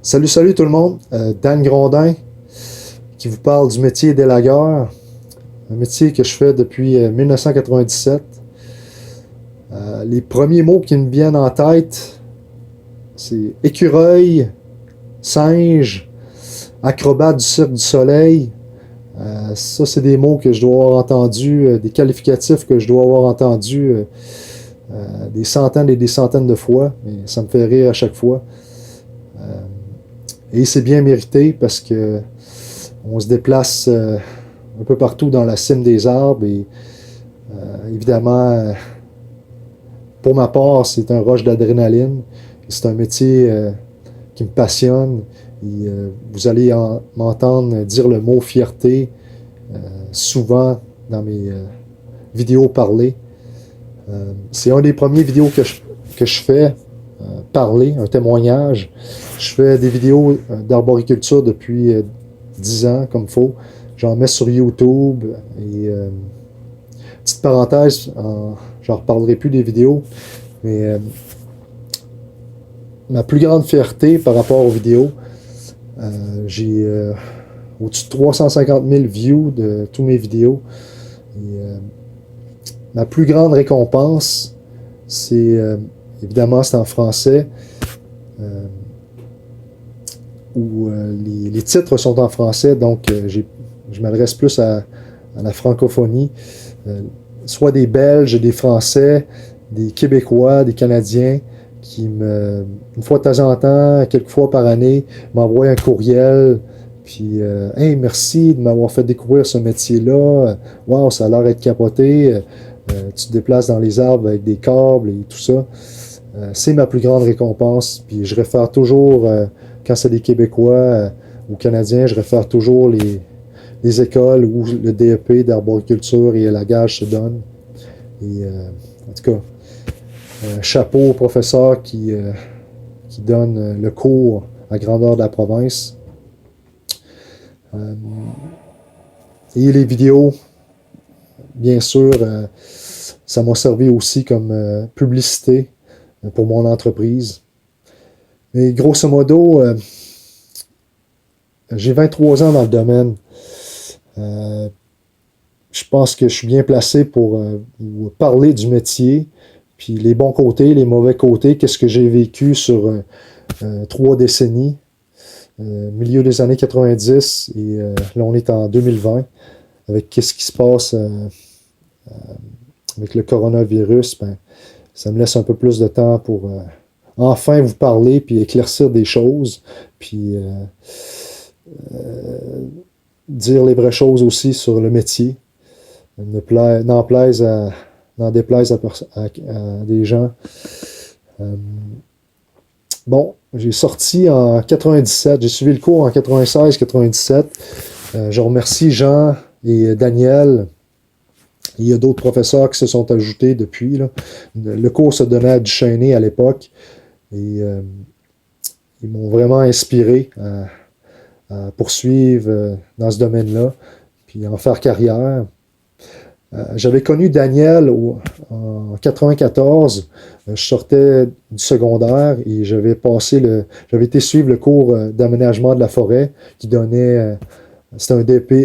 Salut, salut tout le monde. Dan Grondin qui vous parle du métier d'élagueur. Un métier que je fais depuis 1997. Les premiers mots qui me viennent en tête, c'est écureuil, singe, acrobate du Cirque du Soleil. Ça, c'est des mots que je dois avoir entendus, des qualificatifs que je dois avoir entendus des centaines et des centaines de fois. Mais ça me fait rire à chaque fois. Et c'est bien mérité parce que on se déplace un peu partout dans la cime des arbres et évidemment, pour ma part, c'est un rush d'adrénaline. C'est un métier qui me passionne. Et, vous allez m'entendre dire le mot fierté souvent dans mes vidéos parlées. C'est un des premiers vidéos que je fais, parler, un témoignage. Je fais des vidéos d'arboriculture depuis 10 ans, comme il faut. J'en mets sur YouTube. Et petite parenthèse, j'en reparlerai plus des vidéos, mais ma plus grande fierté par rapport aux vidéos, j'ai au-dessus de 350 000 views de tous mes vidéos. Et, ma plus grande récompense, c'est évidemment c'est en français, où les titres sont en français, donc je m'adresse plus à la francophonie, soit des Belges, des Français, des Québécois, des Canadiens, qui une fois de temps en temps, quelques fois par année, m'envoient un courriel, puis hey, merci de m'avoir fait découvrir ce métier-là, wow, ça a l'air d'être capoté, tu te déplaces dans les arbres avec des câbles et tout ça. C'est ma plus grande récompense, puis je réfère toujours, quand c'est des Québécois ou Canadiens, je réfère toujours les écoles où le DEP d'arboriculture et élagage se donne. Et en tout cas, chapeau au professeur qui donne le cours à grandeur de la province. Et les vidéos, bien sûr, ça m'a servi aussi comme publicité pour mon entreprise. Mais grosso modo, j'ai 23 ans dans le domaine. Je pense que je suis bien placé pour vous parler du métier, puis les bons côtés, les mauvais côtés, qu'est-ce que j'ai vécu sur 3 décennies, milieu des années 90, et là on est en 2020, avec qu'est-ce qui se passe avec le coronavirus. Ben, ça me laisse un peu plus de temps pour enfin vous parler, puis éclaircir des choses, puis dire les vraies choses aussi sur le métier. N'en déplaise à des gens. Bon, j'ai sorti en 97, j'ai suivi le cours en 96-97. Je remercie Jean et Daniel. Il y a d'autres professeurs qui se sont ajoutés depuis. Là. Le cours se donnait à Duchesnay à l'époque. Et ils m'ont vraiment inspiré à poursuivre dans ce domaine-là, puis en faire carrière. J'avais connu Daniel en 94. Je sortais du secondaire et j'avais été suivre le cours d'aménagement de la forêt qui donnait, c'était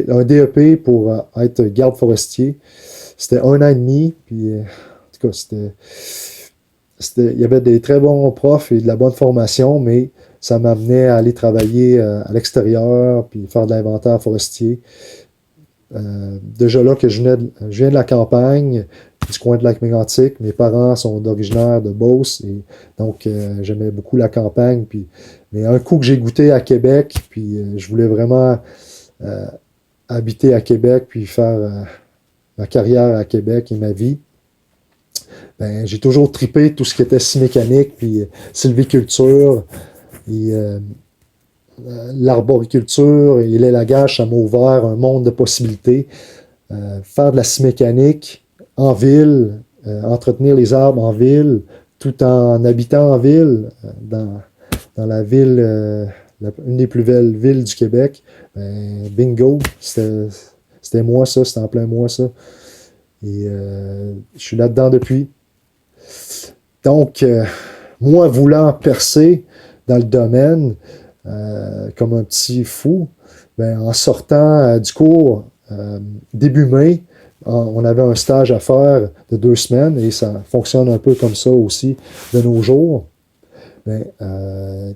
un DEP pour être garde forestier. C'était 1 an et demi, puis en tout cas, il y avait des très bons profs et de la bonne formation, mais ça m'amenait à aller travailler à l'extérieur, puis faire de l'inventaire forestier. Déjà là que je viens de la campagne, du coin de Lac-Mégantic. Mes parents sont originaires de Beauce, et donc j'aimais beaucoup la campagne. Mais un coup que j'ai goûté à Québec, puis je voulais vraiment habiter à Québec, puis faire ma carrière à Québec et ma vie. Ben, j'ai toujours tripé tout ce qui était scie mécanique, puis sylviculture, et l'arboriculture et l'élagage, ça m'a ouvert un monde de possibilités. Faire de la scie mécanique en ville, entretenir les arbres en ville, tout en habitant en ville, dans la ville, une des plus belles villes du Québec, ben, bingo, c'était moi ça, c'était en plein moi ça. Et je suis là-dedans depuis. Donc, moi voulant percer dans le domaine, comme un petit fou. Ben, en sortant du cours, début mai, on avait un stage à faire de 2 semaines et ça fonctionne un peu comme ça aussi de nos jours. Ben,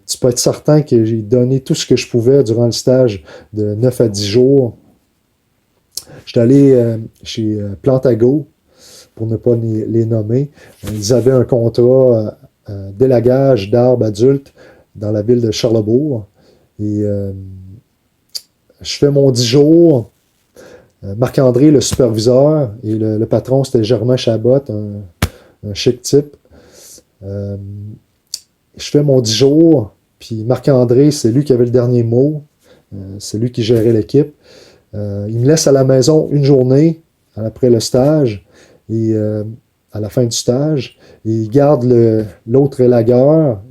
tu peux être certain que j'ai donné tout ce que je pouvais durant le stage de 9 à 10 jours. J'étais allé chez Plantago, pour ne pas les nommer. Ils avaient un contrat d'élagage d'arbres adultes dans la ville de Charlesbourg. Et je fais mon 10 jours. Marc-André, le superviseur, et le patron, c'était Germain Chabot, un chic type. Je fais mon 10 jours, puis Marc-André, c'est lui qui avait le dernier mot. C'est lui qui gérait l'équipe. Il me laisse à la maison une journée après le stage, et à la fin du stage, et il garde l'autre élagueur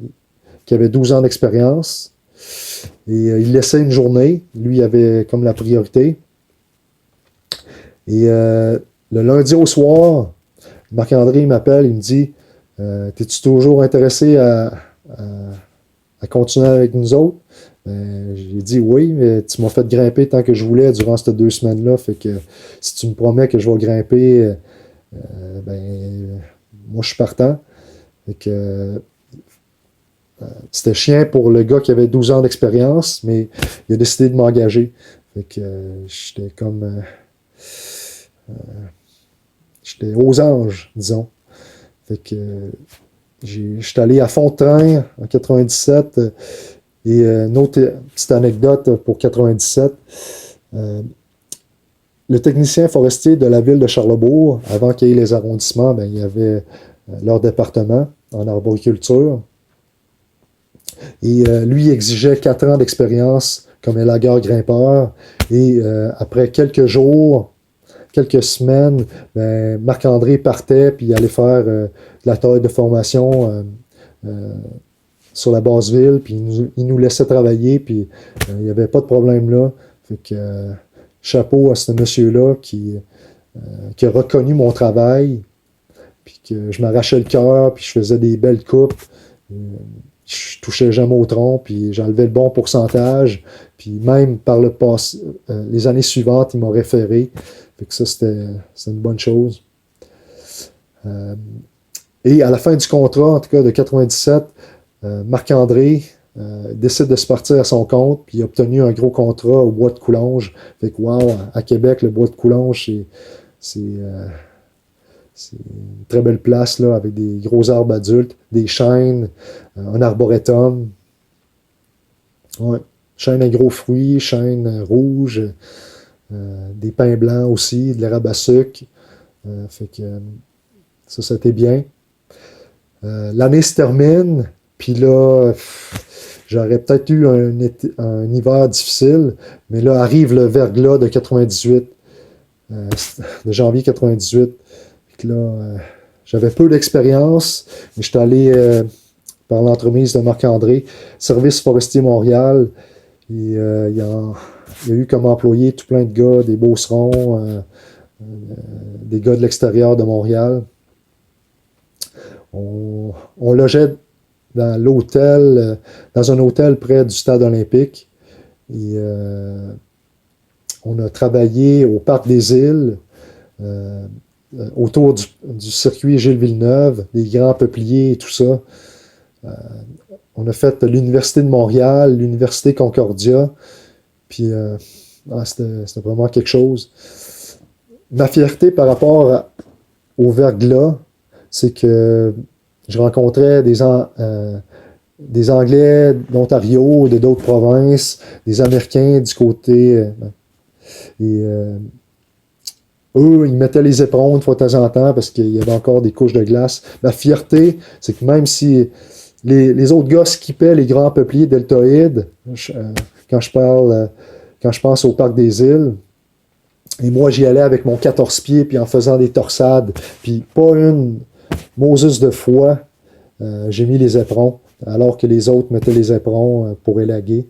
qui avait 12 ans d'expérience, et il laissait une journée. Lui, il avait comme la priorité. Et le lundi au soir, Marc-André m'appelle, il me dit t'es-tu toujours intéressé à continuer avec nous autres? J'ai dit oui, mais tu m'as fait grimper tant que je voulais durant ces 2 semaines-là. Fait que si tu me promets que je vais grimper, moi je suis partant. Fait que c'était chiant pour le gars qui avait 12 ans d'expérience, mais il a décidé de m'engager. Fait que j'étais comme j'étais aux anges, disons. Fait que j'étais allé à Fond-de-Train en 97. Et une autre petite anecdote pour 97. Le technicien forestier de la ville de Charlesbourg, avant qu'il y ait les arrondissements, il y avait leur département en arboriculture. Et lui exigeait 4 ans d'expérience comme élagueur grimpeur. Et après quelques jours, quelques semaines, Marc-André partait puis il allait faire de la taille de formation sur la basse ville, puis il nous laissait travailler, puis il n'y avait pas de problème là. Fait que chapeau à ce monsieur-là qui a reconnu mon travail, puis que je m'arrachais le cœur, puis je faisais des belles coupes. Je touchais jamais au tronc, puis j'enlevais le bon pourcentage. Puis même par le passé, les années suivantes, il m'a référé. Fait que ça, c'était une bonne chose. Et à la fin du contrat, en tout cas de 97, Marc-André décide de se partir à son compte, puis il a obtenu un gros contrat au bois de Coulonges. Fait que, wow, à Québec, le bois de Coulonges, c'est une très belle place, là, avec des gros arbres adultes, des chênes, un arboretum. Ouais. Chêne à gros fruits, chêne rouge, des pins blancs aussi, de l'érable à sucre. Fait que ça, c'était bien. L'année se termine, puis là, j'aurais peut-être eu un hiver difficile, mais là arrive le verglas de 98, de janvier 98. Puis là, j'avais peu d'expérience, mais j'étais allé par l'entremise de Marc-André, Service forestier Montréal. Et il y a eu comme employé tout plein de gars, des beaucerons, des gars de l'extérieur de Montréal. On logeait dans l'hôtel, dans un hôtel près du stade olympique. Et on a travaillé au Parc des Îles, autour du circuit Gilles Villeneuve, des grands peupliers et tout ça. On a fait l'Université de Montréal, l'Université Concordia, puis c'était vraiment quelque chose. Ma fierté par rapport au verglas, c'est que je rencontrais des Anglais d'Ontario, de d'autres provinces, des Américains du côté. Et eux, ils mettaient les éperons une fois de temps en temps parce qu'il y avait encore des couches de glace. Ma fierté, c'est que même si les autres gars skippaient les grands peupliers deltoïdes, quand je pense au Parc des Îles, et moi j'y allais avec mon 14 pieds, puis en faisant des torsades, puis pas une Moses de fois, j'ai mis les éperons, alors que les autres mettaient les éperons pour élaguer.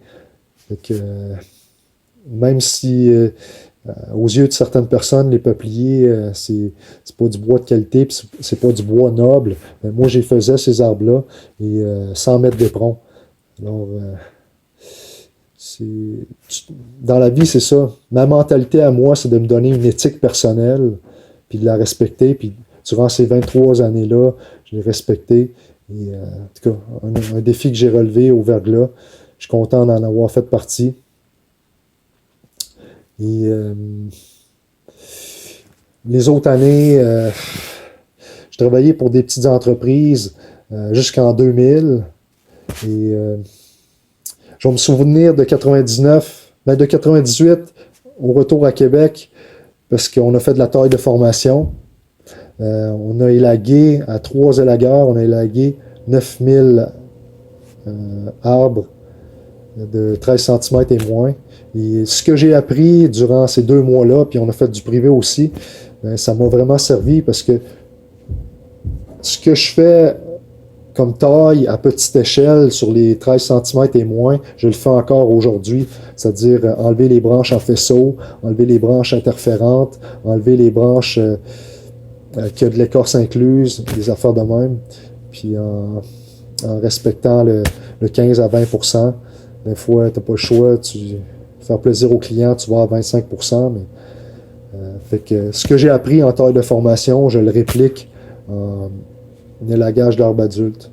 Fait que, même si aux yeux de certaines personnes, les peupliers, c'est pas du bois de qualité, puis c'est pas du bois noble. Moi, j'ai faisais ces arbres-là et sans mettre d'éperon. Alors, Dans la vie, c'est ça. Ma mentalité à moi, c'est de me donner une éthique personnelle, puis de la respecter. Puis durant ces 23 années-là, je l'ai respecté. Et, en tout cas, un défi que j'ai relevé au verglas. Je suis content d'en avoir fait partie. Et les autres années, je travaillais pour des petites entreprises jusqu'en 2000. Et je vais me souvenir de 99, de 98 au retour à Québec, parce qu'on a fait de la taille de formation. On a élagué à 3 élagueurs, on a élagué 9000 arbres de 13 cm et moins. Et ce que j'ai appris durant ces 2 mois-là, puis on a fait du privé aussi, ça m'a vraiment servi parce que ce que je fais comme taille à petite échelle sur les 13 cm et moins, je le fais encore aujourd'hui, c'est-à-dire enlever les branches en faisceau, enlever les branches interférentes, enlever les branches qui ont de l'écorce incluse, des affaires de même, puis en respectant le 15 à 20%. Des fois, tu n'as pas le choix, faire plaisir aux clients, tu vas à 25%, mais fait que ce que j'ai appris en taille de formation, je le réplique en élagage d'arbres adultes.